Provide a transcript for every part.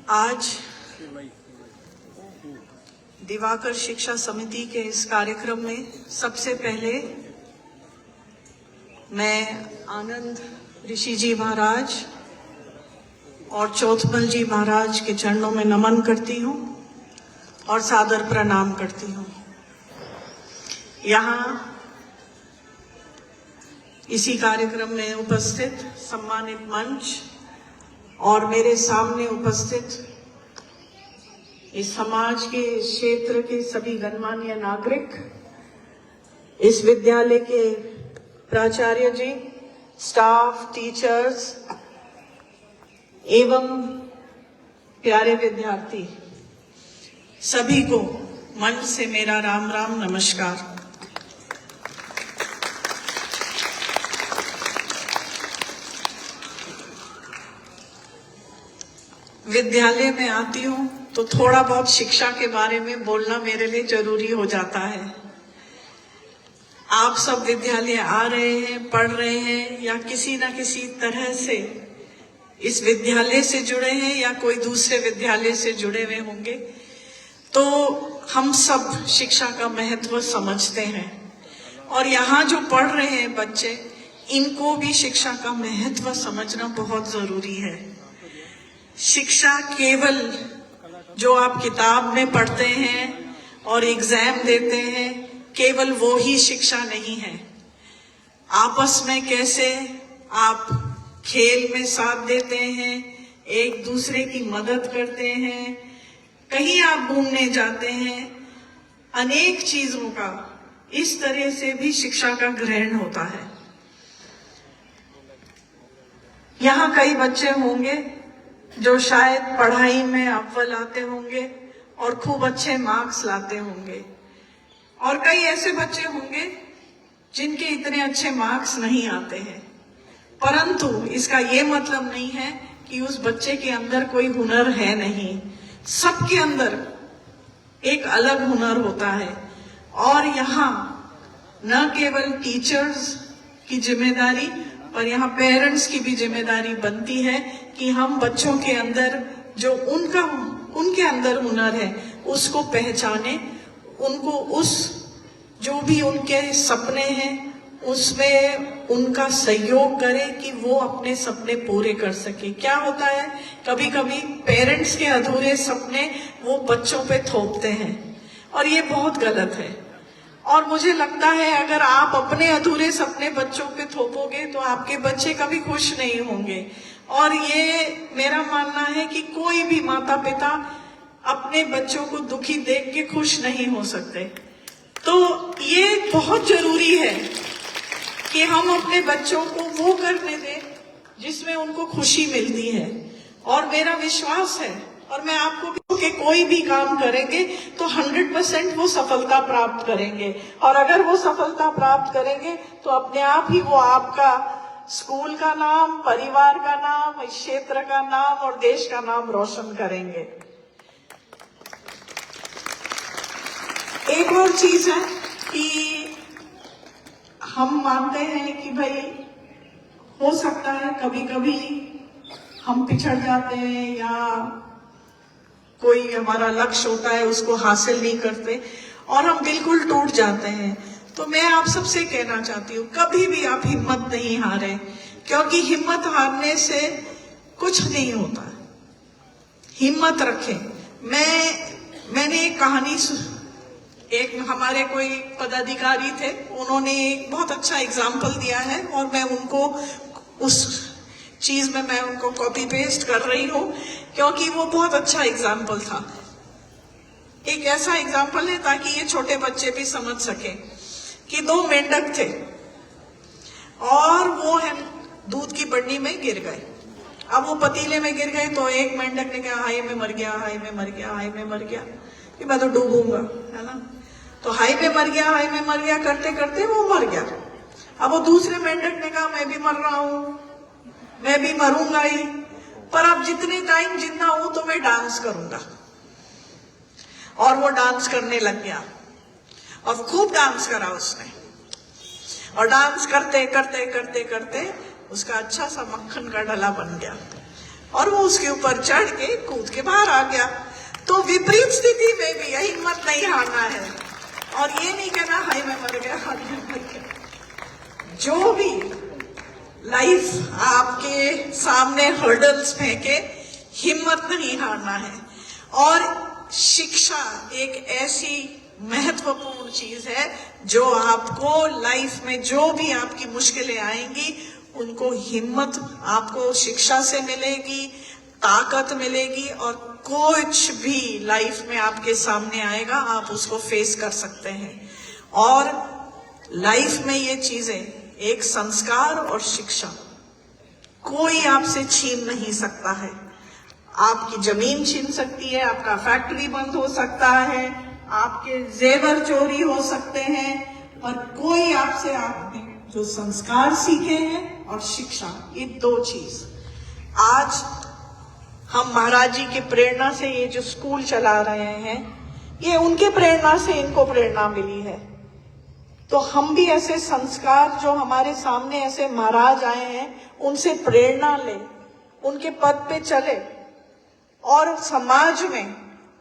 आज दिवाकर शिक्षा समिति के इस कार्यक्रम में सबसे पहले मैं आनंद ऋषि जी महाराज और चौथमल जी महाराज के चरणों में नमन करती हूँ और सादर प्रणाम करती हूँ। यहाँ इसी कार्यक्रम में उपस्थित सम्मानित मंच और मेरे सामने उपस्थित इस समाज के क्षेत्र के सभी गणमान्य नागरिक, इस विद्यालय के प्राचार्य जी, स्टाफ, टीचर्स एवं प्यारे विद्यार्थी, सभी को मन से मेरा राम राम नमस्कार। विद्यालय में आती हूँ तो थोड़ा बहुत शिक्षा के बारे में बोलना मेरे लिए जरूरी हो जाता है। आप सब विद्यालय आ रहे हैं, पढ़ रहे हैं या किसी न किसी तरह से इस विद्यालय से जुड़े हैं या कोई दूसरे विद्यालय से जुड़े हुए होंगे, तो हम सब शिक्षा का महत्व समझते हैं और यहाँ जो पढ़ रहे हैं बच्चे, इनको भी शिक्षा का महत्व समझना बहुत जरूरी है। शिक्षा केवल जो आप किताब में पढ़ते हैं और एग्जाम देते हैं, केवल वो ही शिक्षा नहीं है। आपस में कैसे आप खेल में साथ देते हैं, एक दूसरे की मदद करते हैं, कहीं आप घूमने जाते हैं, अनेक चीजों का इस तरह से भी शिक्षा का ग्रहण होता है। यहाँ कई बच्चे होंगे जो शायद पढ़ाई में अव्वल आते होंगे और खूब अच्छे मार्क्स लाते होंगे, और कई ऐसे बच्चे होंगे जिनके इतने अच्छे मार्क्स नहीं आते हैं। परंतु इसका ये मतलब नहीं है कि उस बच्चे के अंदर कोई हुनर है नहीं। सबके अंदर एक अलग हुनर होता है और यहाँ न केवल टीचर्स की जिम्मेदारी और यहाँ पेरेंट्स की भी जिम्मेदारी बनती है कि हम बच्चों के अंदर जो उनके अंदर हुनर है उसको पहचाने, उनको उस जो भी उनके सपने हैं उसमें उनका सहयोग करें कि वो अपने सपने पूरे कर सके। क्या होता है, कभी कभी पेरेंट्स के अधूरे सपने वो बच्चों पे थोपते हैं और ये बहुत गलत है। और मुझे लगता है अगर आप अपने अधूरे सपने बच्चों पे थोपोगे तो आपके बच्चे कभी खुश नहीं होंगे। और ये मेरा मानना है कि कोई भी माता पिता अपने बच्चों को दुखी देख के खुश नहीं हो सकते। तो ये बहुत जरूरी है कि हम अपने बच्चों को वो करने दें जिसमें उनको खुशी मिलती है। और मेरा विश्वास है और मैं आपको भी कि कोई भी काम करेंगे तो 100% वो सफलता प्राप्त करेंगे, और अगर वो सफलता प्राप्त करेंगे तो अपने आप ही वो आपका स्कूल का नाम, परिवार का नाम, इस क्षेत्र का नाम और देश का नाम रोशन करेंगे। एक और चीज है कि हम मानते हैं कि भाई हो सकता है कभी कभी हम पिछड़ जाते हैं या कोई हमारा लक्ष्य होता है उसको हासिल नहीं करते और हम बिल्कुल टूट जाते हैं। तो मैं आप सबसे कहना चाहती हूँ, कभी भी आप हिम्मत नहीं हारें, क्योंकि हिम्मत हारने से कुछ नहीं होता। हिम्मत रखें। मैंने एक कहानी, एक हमारे कोई पदाधिकारी थे, उन्होंने एक बहुत अच्छा एग्जाम्पल दिया है और मैं उनको उस चीज में मैं उनको कॉपी पेस्ट कर रही हूँ क्योंकि वो बहुत अच्छा एग्जाम्पल था। एक ऐसा एग्जाम्पल है ताकि ये छोटे बच्चे भी समझ सके कि दो मेंढक थे और वो है दूध की बर्नी में गिर गए। अब वो पतीले में गिर गए तो एक मेंढक ने कहा हाय मैं मर गया, हाय मैं मर गया, हाय मैं मर गया, कि मैं तो डूबूंगा, है ना। तो हाय मैं मर गया, हाय मैं मर गया करते करते वो मर गया। अब वो दूसरे मेंढक ने कहा मैं भी मर रहा हूं, मैं भी मरूंगा ही, पर अब जितने टाइम जिंदा हूं तो मैं डांस करूंगा। और वो डांस करने लग गया और खूब डांस करा उसने, और डांस करते करते करते करते उसका अच्छा सा मक्खन का डला बन गया। और वो उसके ऊपर चढ़ के कूद के बाहर आ गया। तो विपरीत स्थिति में भी हिम्मत नहीं हारना है और ये नहीं कहना हाय मैं मर गया, हाय मैं मर गया। जो भी लाइफ आपके सामने हर्डल्स फेंके, हिम्मत नहीं हारना है। और शिक्षा एक ऐसी महत्वपूर्ण चीज है जो आपको लाइफ में जो भी आपकी मुश्किलें आएंगी उनको हिम्मत आपको शिक्षा से मिलेगी, ताकत मिलेगी और कुछ भी लाइफ में आपके सामने आएगा आप उसको फेस कर सकते हैं। और लाइफ में ये चीजें, एक संस्कार और शिक्षा, कोई आपसे छीन नहीं सकता है। आपकी जमीन छीन सकती है, आपका फैक्ट्री बंद हो सकता है, आपके जेवर चोरी हो सकते हैं, पर कोई आपसे, आपने जो संस्कार सीखे हैं और शिक्षा, ये दो चीज आज हम महाराज जी की प्रेरणा से ये जो स्कूल चला रहे हैं, ये उनके प्रेरणा से इनको प्रेरणा मिली है। तो हम भी ऐसे संस्कार जो हमारे सामने ऐसे महाराज आए हैं उनसे प्रेरणा लें, उनके पद पे चले और समाज में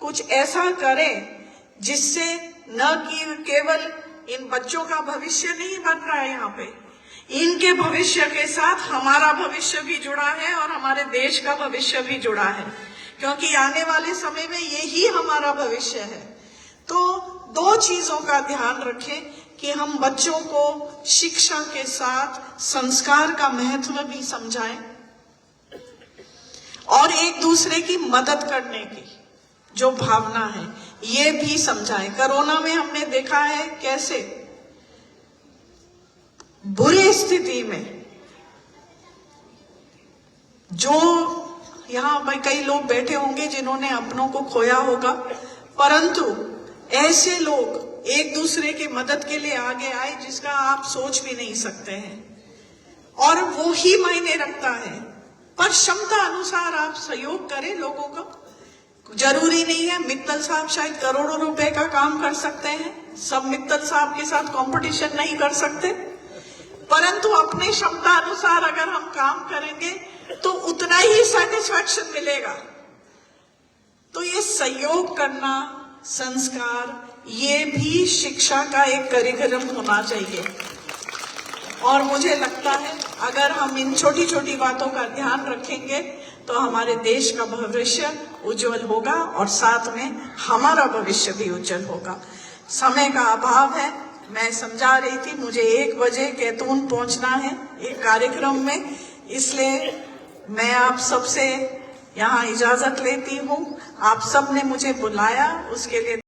कुछ ऐसा करें जिससे न कि केवल इन बच्चों का भविष्य नहीं बन रहा है, यहाँ पे इनके भविष्य के साथ हमारा भविष्य भी जुड़ा है और हमारे देश का भविष्य भी जुड़ा है, क्योंकि आने वाले समय में यही हमारा भविष्य है। तो दो चीजों का ध्यान रखें कि हम बच्चों को शिक्षा के साथ संस्कार का महत्व भी समझाएं और एक दूसरे की मदद करने की जो भावना है ये भी समझाएं। कोरोना में हमने देखा है कैसे बुरी स्थिति में जो यहाँ पर कई लोग बैठे होंगे जिन्होंने अपनों को खोया होगा, परंतु ऐसे लोग एक दूसरे की मदद के लिए आगे आए जिसका आप सोच भी नहीं सकते हैं, और वो ही मायने रखता है। पर क्षमता अनुसार आप सहयोग करें लोगों को। जरूरी नहीं है, मित्तल साहब शायद करोड़ों रुपए का काम कर सकते हैं, सब मित्तल साहब के साथ कंपटीशन नहीं कर सकते, परंतु अपने क्षमता अनुसार अगर हम काम करेंगे तो उतना ही सेटिस्फैक्शन मिलेगा। तो ये सहयोग करना, संस्कार, ये भी शिक्षा का एक करिकुलम होना चाहिए। और मुझे लगता है अगर हम इन छोटी छोटी बातों का ध्यान रखेंगे तो हमारे देश का भविष्य उज्जवल होगा और साथ में हमारा भविष्य भी उज्जवल होगा। समय का अभाव है, मैं समझा रही थी मुझे 1 बजे कैथून पहुंचना है एक कार्यक्रम में, इसलिए मैं आप सबसे यहाँ इजाजत लेती हूँ। आप सब ने मुझे बुलाया उसके लिए